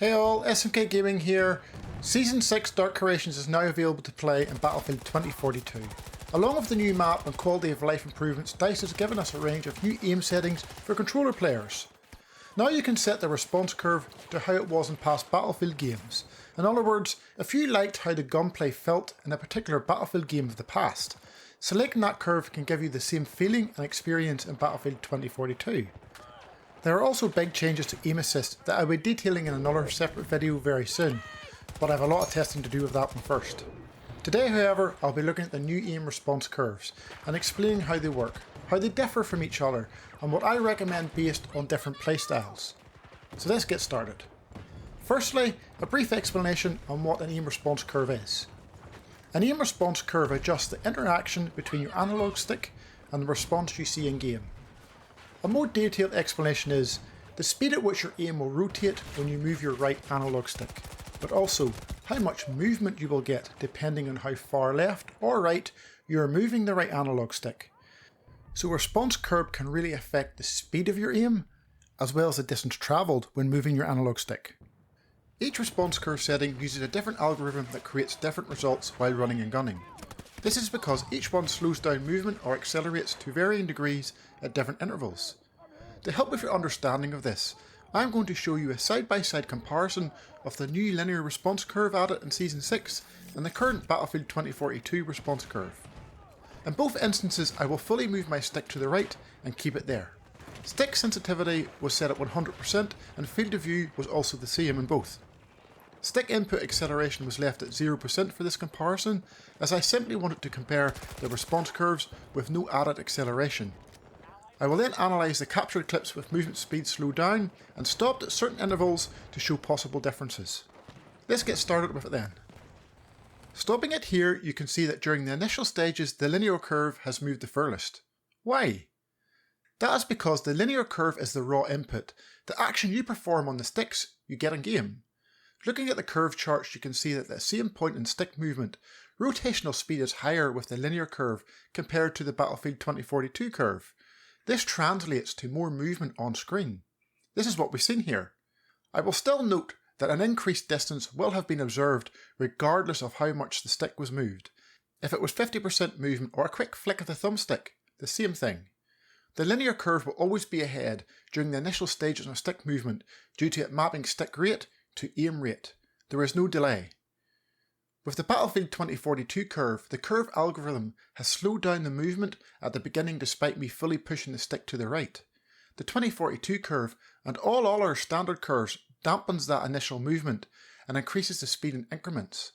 Hey all, SMK Gaming here. Season 6 Dark Creations is now available to play in Battlefield 2042. Along with the new map and quality of life improvements, DICE has given us a range of new aim settings for controller players. Now you can set the response curve to how it was in past Battlefield games. In other words, if you liked how the gunplay felt in a particular Battlefield game of the past, selecting that curve can give you the same feeling and experience in Battlefield 2042. There are also big changes to aim assist that I will be detailing in another separate video very soon, but I have a lot of testing to do with that one first. Today however, I'll be looking at the new aim response curves and explaining how they work, how they differ from each other, and what I recommend based on different playstyles. So let's get started. Firstly, a brief explanation on what an aim response curve is. An aim response curve adjusts the interaction between your analog stick and the response you see in game. A more detailed explanation is the speed at which your aim will rotate when you move your right analog stick, but also how much movement you will get depending on how far left or right you are moving the right analog stick. So a response curve can really affect the speed of your aim, as well as the distance travelled when moving your analog stick. Each response curve setting uses a different algorithm that creates different results while running and gunning. This is because each one slows down movement or accelerates to varying degrees at different intervals. To help with your understanding of this, I am going to show you a side-by-side comparison of the new linear response curve added in Season 6 and the current Battlefield 2042 response curve. In both instances I will fully move my stick to the right and keep it there. Stick sensitivity was set at 100% and field of view was also the same in both. Stick input acceleration was left at 0% for this comparison, as I simply wanted to compare the response curves with no added acceleration. I will then analyse the captured clips with movement speed slowed down and stopped at certain intervals to show possible differences. Let's get started with it then. Stopping it here, you can see that during the initial stages the linear curve has moved the furthest. Why? That is because the linear curve is the raw input, the action you perform on the sticks you get in game. Looking at the curve charts, you can see that at the same point in stick movement, rotational speed is higher with the linear curve compared to the Battlefield 2042 curve. This translates to more movement on screen. This is what we've seen here. I will still note that an increased distance will have been observed regardless of how much the stick was moved. If it was 50% movement or a quick flick of the thumbstick, the same thing. The linear curve will always be ahead during the initial stages of stick movement due to it mapping stick rate to aim rate. There is no delay. With the Battlefield 2042 curve, the curve algorithm has slowed down the movement at the beginning despite me fully pushing the stick to the right. The 2042 curve and all other standard curves dampens that initial movement and increases the speed in increments.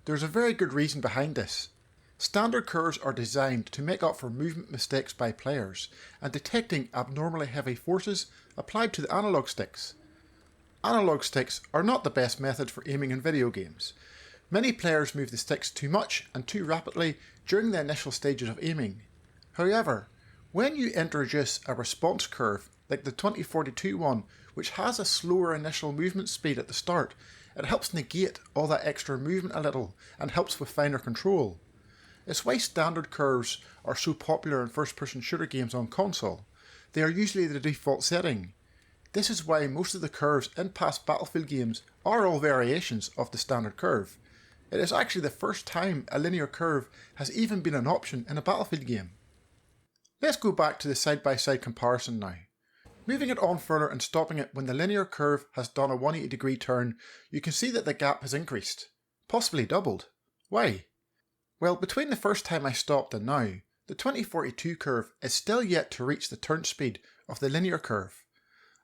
There is a very good reason behind this. Standard curves are designed to make up for movement mistakes by players and detecting abnormally heavy forces applied to the analog sticks. Analog sticks are not the best method for aiming in video games. Many players move the sticks too much and too rapidly during the initial stages of aiming. However, when you introduce a response curve like the 2042 one, which has a slower initial movement speed at the start, it helps negate all that extra movement a little and helps with finer control. It's why standard curves are so popular in first-person shooter games on console. They are usually the default setting. This is why most of the curves in past Battlefield games are all variations of the standard curve. It is actually the first time a linear curve has even been an option in a Battlefield game. Let's go back to the side-by-side comparison now. Moving it on further and stopping it when the linear curve has done a 180-degree turn, you can see that the gap has increased, possibly doubled. Why? Well, between the first time I stopped and now, the 2042 curve is still yet to reach the turn speed of the linear curve.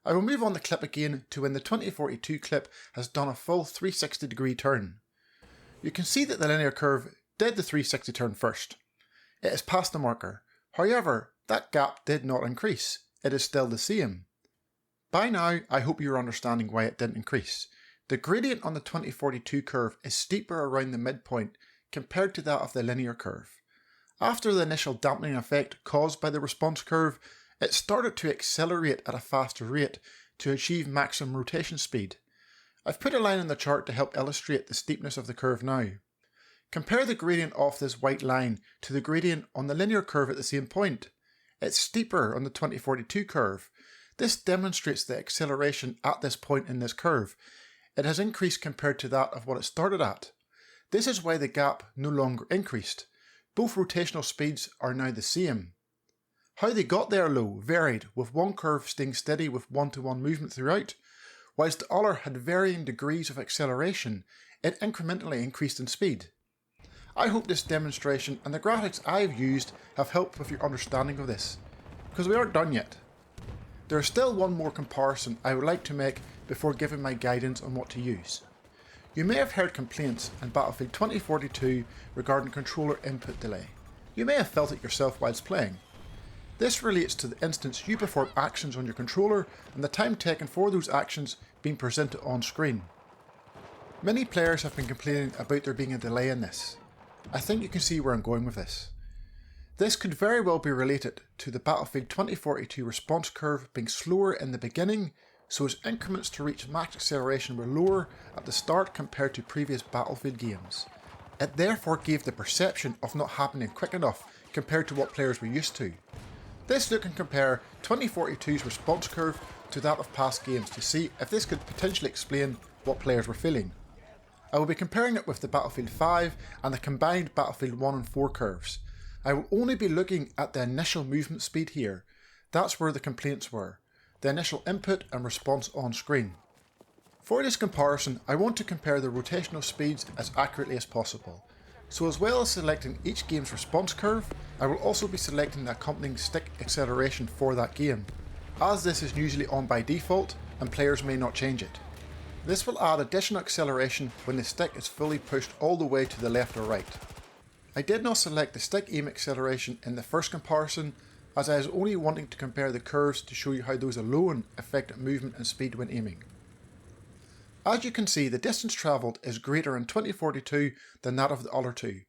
I will move on the clip again to when the 2042 clip has done a full 360-degree turn. You can see that the linear curve did the 360 turn first. It is past the marker. However, that gap did not increase. It is still the same. By now, I hope you are understanding why it didn't increase. The gradient on the 2042 curve is steeper around the midpoint compared to that of the linear curve. After the initial dampening effect caused by the response curve, it started to accelerate at a faster rate to achieve maximum rotation speed. I've put a line in the chart to help illustrate the steepness of the curve now. Compare the gradient off this white line to the gradient on the linear curve at the same point. It's steeper on the 2042 curve. This demonstrates the acceleration at this point in this curve. it has increased compared to that of what it started at. This is why the gap no longer increased. Both rotational speeds are now the same. How they got there low varied, with one curve staying steady with one-to-one movement throughout, whilst the other had varying degrees of acceleration. It incrementally increased in speed. I hope this demonstration and the graphics I've used have helped with your understanding of this, because we aren't done yet. There is still one more comparison I would like to make before giving my guidance on what to use. You may have heard complaints in Battlefield 2042 regarding controller input delay. You may have felt it yourself whilst playing. This relates to the instance you perform actions on your controller and the time taken for those actions being presented on screen. Many players have been complaining about there being a delay in this. I think you can see where I'm going with this. This could very well be related to the Battlefield 2042 response curve being slower in the beginning, so its increments to reach max acceleration were lower at the start compared to previous Battlefield games. It therefore gave the perception of not happening quick enough compared to what players were used to. This look can compare 2042's response curve to that of past games to see if this could potentially explain what players were feeling. I will be comparing it with the Battlefield 5 and the combined Battlefield 1 and 4 curves. I will only be looking at the initial movement speed here. That's where the complaints were, the initial input and response on screen. For this comparison, I want to compare the rotational speeds as accurately as possible. So as well as selecting each game's response curve, I will also be selecting the accompanying stick acceleration for that game, as this is usually on by default and players may not change it. This will add additional acceleration when the stick is fully pushed all the way to the left or right. I did not select the stick aim acceleration in the first comparison, as I was only wanting to compare the curves to show you how those alone affect movement and speed when aiming. As you can see, the distance travelled is greater in 2042 than that of the other two.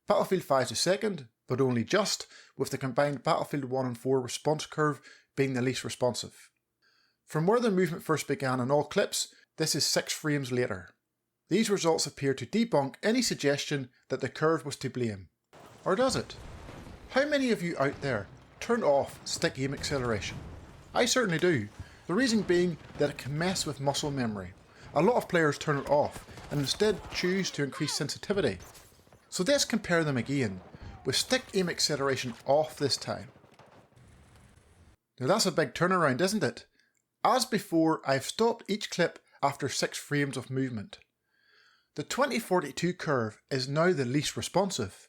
Battlefield 5 is second, but only just, with the combined Battlefield 1 and 4 response curve being the least responsive. From where the movement first began in all clips, this is 6 frames later. These results appear to debunk any suggestion that the curve was to blame. Or does it? How many of you out there turn off stick aim acceleration? I certainly do. The reason being that it can mess with muscle memory. A lot of players turn it off and instead choose to increase sensitivity. So let's compare them again, with stick aim acceleration off this time. Now that's a big turnaround, isn't it? As before, I've stopped each clip after 6 frames of movement. The 2042 curve is now the least responsive.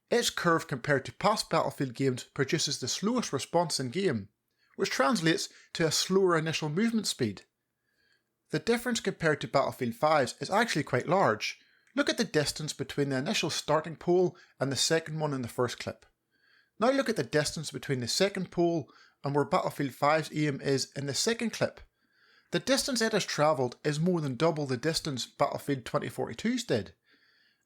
Its curve compared to past Battlefield games produces the slowest response in game, which translates to a slower initial movement speed. The difference compared to Battlefield 5's is actually quite large. Look at the distance between the initial starting pole and the second one in the first clip. Now look at the distance between the second pole and where Battlefield 5's aim is in the second clip. The distance it has travelled is more than double the distance Battlefield 2042's did.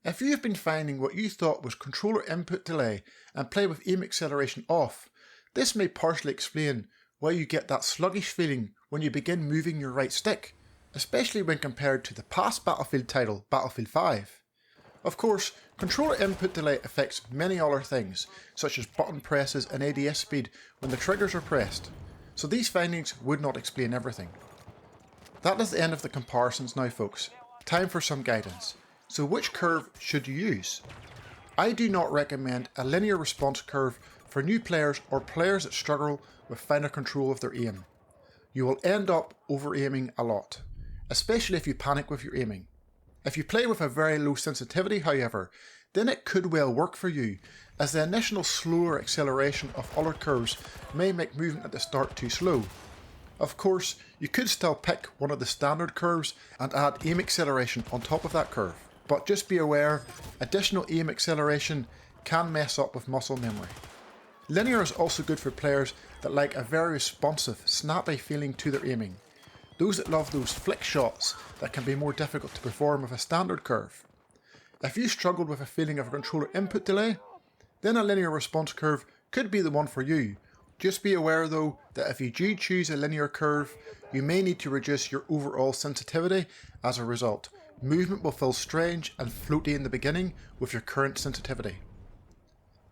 If you have been finding what you thought was controller input delay and play with aim acceleration off, this may partially explain why you get that sluggish feeling when you begin moving your right stick, especially when compared to the past Battlefield title, Battlefield 5. Of course, controller input delay affects many other things, such as button presses and ADS speed when the triggers are pressed, so these findings would not explain everything. That is the end of the comparisons now, folks. Time for some guidance. So which curve should you use? I do not recommend a linear response curve for new players or players that struggle with finer control of their aim. You will end up over-aiming a lot, especially if you panic with your aiming. If you play with a very low sensitivity, however, then it could well work for you, as the initial slower acceleration of other curves may make movement at the start too slow. Of course, you could still pick one of the standard curves and add aim acceleration on top of that curve, but just be aware, additional aim acceleration can mess up with muscle memory. Linear is also good for players that like a very responsive, snappy feeling to their aiming. Those that love those flick shots that can be more difficult to perform with a standard curve. If you struggled with a feeling of a controller input delay, then a linear response curve could be the one for you. Just be aware though that if you do choose a linear curve, you may need to reduce your overall sensitivity as a result. Movement will feel strange and floaty in the beginning with your current sensitivity.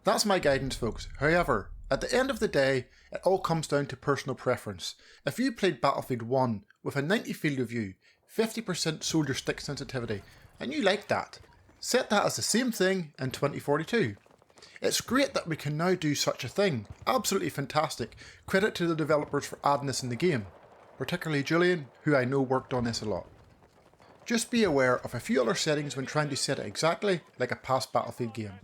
That's my guidance, folks. However, at the end of the day, it all comes down to personal preference. If you played Battlefield 1 with a 90 field of view, 50% soldier stick sensitivity, and you like that. Set that as the same thing in 2042. It's great that we can now do such a thing. Absolutely fantastic. Credit to the developers for adding this in the game. Particularly Julian, who I know worked on this a lot. Just be aware of a few other settings when trying to set it exactly like a past Battlefield game.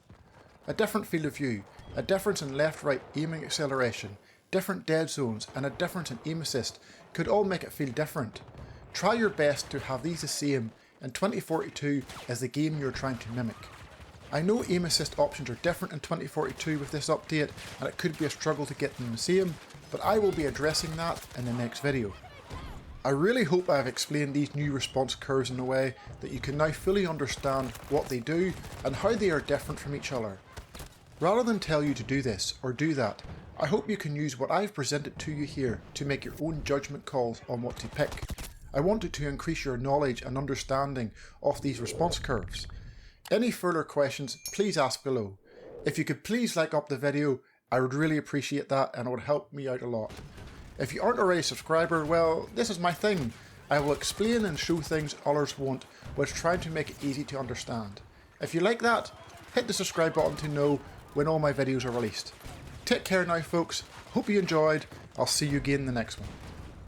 A different field of view, a difference in left-right aiming acceleration, different dead zones, and a difference in aim assist could all make it feel different. Try your best to have these the same in 2042 as the game you're trying to mimic. I know aim assist options are different in 2042 with this update, and it could be a struggle to get them the same, but I will be addressing that in the next video. I really hope I have explained these new response curves in a way that you can now fully understand what they do and how they are different from each other. Rather than tell you to do this or do that, I hope you can use what I've presented to you here to make your own judgment calls on what to pick. I wanted to increase your knowledge and understanding of these response curves. Any further questions, please ask below. If you could please like up the video, I would really appreciate that and it would help me out a lot. If you aren't already a subscriber, well, this is my thing. I will explain and show things others won't, while trying to make it easy to understand. If you like that, hit the subscribe button to know when all my videos are released. Take care now folks, hope you enjoyed, I'll see you again in the next one.